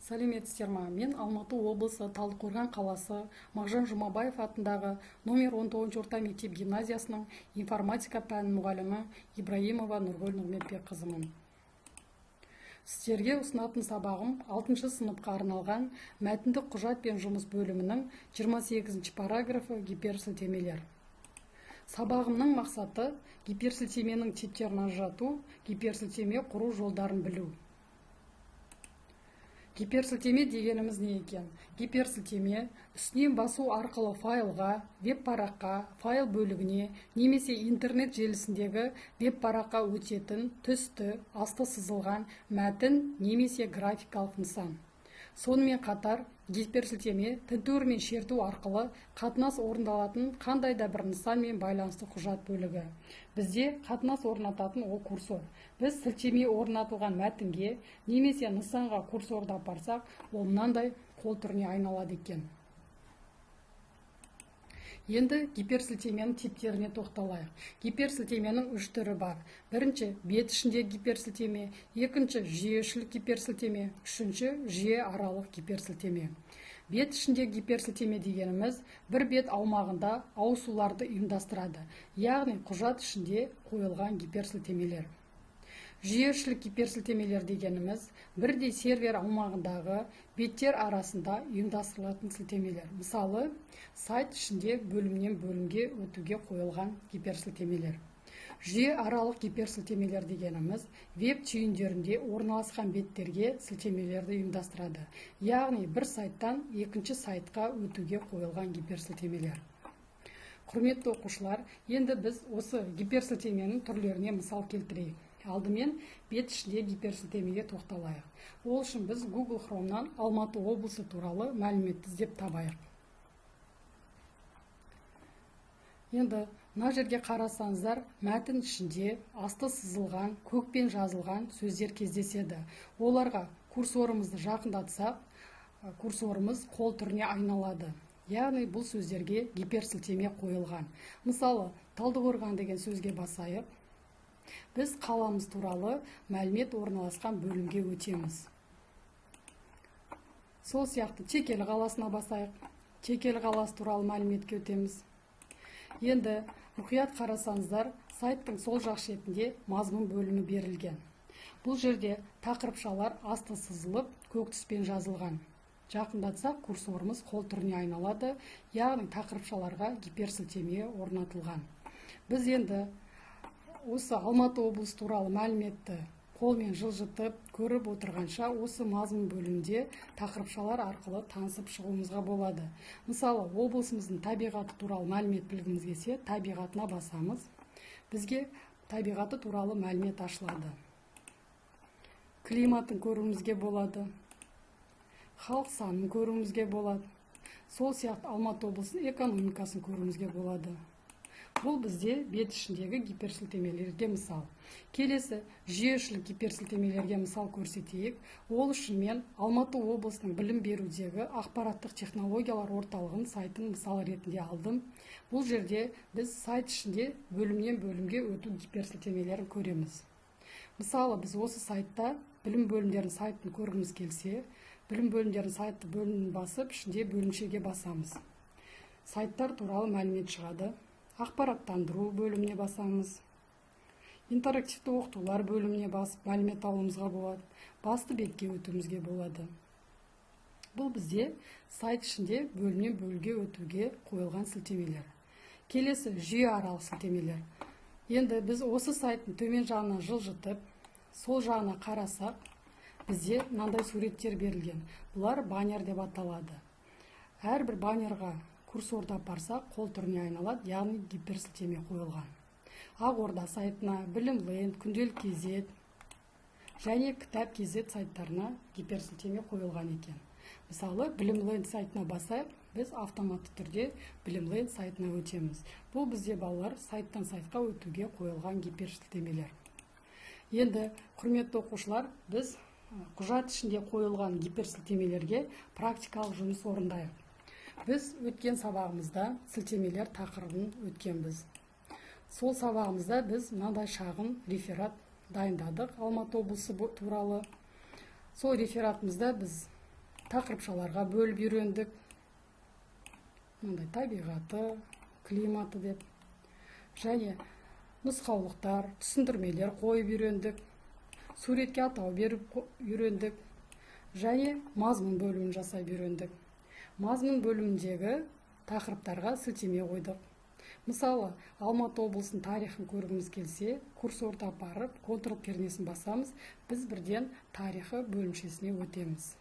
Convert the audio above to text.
Сәлеметсіздер ма? Мен Алматы облысы Талдықорған қаласы Мағжан Жұмабаев атындағы номер 19 орта мектеп гимназиясының информатика пәні мұғалімі Ибраимова Нұргүл Нұрметбекқызымын. Сіздерге ұсынатын сабағым 6 сыныпқа арналған мәтіндік құжат пен жұмыс бөлімінің 28 параграфы гиперсілтемелер. Сабағымның мақсаты гиперсілтеменің типтерін ажырату, гиперсілтеме құру жолдарын білу. Гиперсілтеме дегеніміз не екен? Гиперсілтеме үстінен басу арқылы файлға, веб-параққа, файл бөлігіне, немесе интернет желісіндегі веб-параққа өтетін түсті, асты сызылған мәтін немесе графикалық нысан. Сонымен қатар гиперсілтеме тінту мен шерту арқылы қатынас орындалатын қандай да бір нысанмен байланысты құжат бөлігі. Бізде қатынас орнататын ол курсор. Біз сілтеме орнатылған мәтінге немесе нысанға курсорды апарсақ, ол мынандай қол түріне айналады екен. Енді гиперсілтеменің типтеріне тоқталайық. Гиперсілтеменің 3 түрі бар. Бірінші бет ішінде гиперсілтеме, екінші жүйешілік гиперсілтеме, үшінші жүйе аралық гиперсілтеме. Бет ішінде гиперсілтеме дегеніміз бір бет аумағында ауысуларды ұйымдастырады, яғни құжат ішінде қойылған гиперсілтемелер. Жүйешілік гиперсілтемелер дегеніміз бірдей сервер аумағындағы беттер арасында ұйымдастырылатын сілтемелер. Мысалы, сайт ішінде бөлімнен бөлімге өтуге қойылған гиперсілтемелер. Жүйе аралық гиперсілтемелер дегеніміз веб түйіндерінде орналасқан беттерге сілтемелерді ұйымдастырады. Яғни бір сайттан екінші сайтқа өтуге қойылған гиперсілтемелер. Құрметті оқушылар, енді біз осы гиперсілтеменің түрлеріне мысал келтірейік. Алдымен бет ішінде гиперсілтемеге тоқталайық. Ол үшін біз Google Chrome'нан Алматы облысы туралы мәліметті іздеп табайық. Енді мына жерге қарасаңыздар, мәтін ішінде асты сызылған, көкпен жазылған сөздер кездеседі. Оларға курсорымызды жақындатсақ, курсорымыз қол түріне айналады. Яғни бұл сөздерге гиперсілтеме қойылған. Мысалы, Талдықорған деген сөзге басайық. Біз қаламыз туралы мәлімет орналасқан бөлімге өтеміз. Сол сияқты Текелі қаласына басайық. Текелі қаласы туралы мәліметке өтеміз. Енді мұқият қарасаңыздар, сайттың сол жақ шетінде мазмұн бөлімі берілген. Бұл жерде тақырыпшалар асты сызылып, көк түспен жазылған. Жақындатсақ, курсорымыз қол түріне айналады, яғни тақырыпшаларға гиперсілтеме орнатылған. Біз енді осы Алматы облысы туралы мәліметті қолмен жылжытып, көріп отырғанша, осы мазмұн бөлімінде тақырыпшалар арқылы танысып шығуымызға болады. Мысалы, облысымыздың табиғаты туралы мәлімет білгіміз келсе, табиғатына басамыз. Бізге табиғаты туралы мәлімет ашылады. Климатын көруімізге болады. Халық санын көруімізге болады. Сол сияқты Алматы облысының экономикасын көруімізге болады. Бұл бізде бет ішіндегі гиперсілтемелерге мысал. Келесі жүйешілік гиперсілтемелерге мысал көрсетейік. Ол үшін мен Алматы облысының білім берудегі ақпараттық технологиялар орталығының сайтын мысал ретінде алдым. Бұл жерде біз сайт ішінде бөлімнен бөлімге өту гиперсілтемелерін көреміз. Мысалы, біз осы сайтта білім бөлімдерінің сайтын көргіміз келсе, білім бөлімдерінің сайты бөлімін басып, ішінде бөлімшеге басамыз. Сайттар туралы мәлімет шығады. Ақпараттандыру бөліміне басамыз. Интерактивті оқытулар бөліміне басып, мәлімет алуымызға болады. Басты бетке өтуімізге болады. Бұл бізде сайт ішінде бөлімнен бөлімге өтуге қойылған сілтемелер. Келесі жүйе аралық сілтемелер. Енді біз осы сайттың төмен жағына жылжытып, сол жағына қарасақ, бізде мынандай суреттер берілген. Бұлар баннер деп аталады. Әрбір баннерға курсорды апарсақ, қол түріне айналады, яғни гиперсілтеме қойылған. Ақорда сайтына, Білім.ленд, Күнделік KZ және Кітап KZ сайттарына гиперсілтеме қойылған екен. Мысалы, Білім.ленд сайтына басайық, біз автоматты түрде Білім.ленд сайтына өтеміз. Бұл бізде балалар сайттан сайтқа өтуге қойылған гиперсілтемелер. Енді, құрметті оқушылар, біз құжат ішінде қойылған гиперсілтемелерге практикалық жұмыс орындайық. Біз өткен сабағымызда сілтемелер тақырыбын өткенбіз. Сол сабағымызда біз мынандай шағын реферат дайындадық Алматы облысы туралы. Сол рефератымызда біз тақырыпшаларға бөліп үйрендік. Мындай табиғаты, климаты деп. Және нұсқаулықтар, түсіндірмелер қойып үйрендік. Суретке атау беріп үйрендік. Және мазмұн бөлімін жасап үйрендік. Мазмұн бөліміндегі тақырыптарға сілтеме қойдық. Мысалы, Алматы облысының тарихын көргіміз келсе, курсорда барып, контрол пернесін басамыз, біз бірден тарихы бөлімшесіне өтеміз.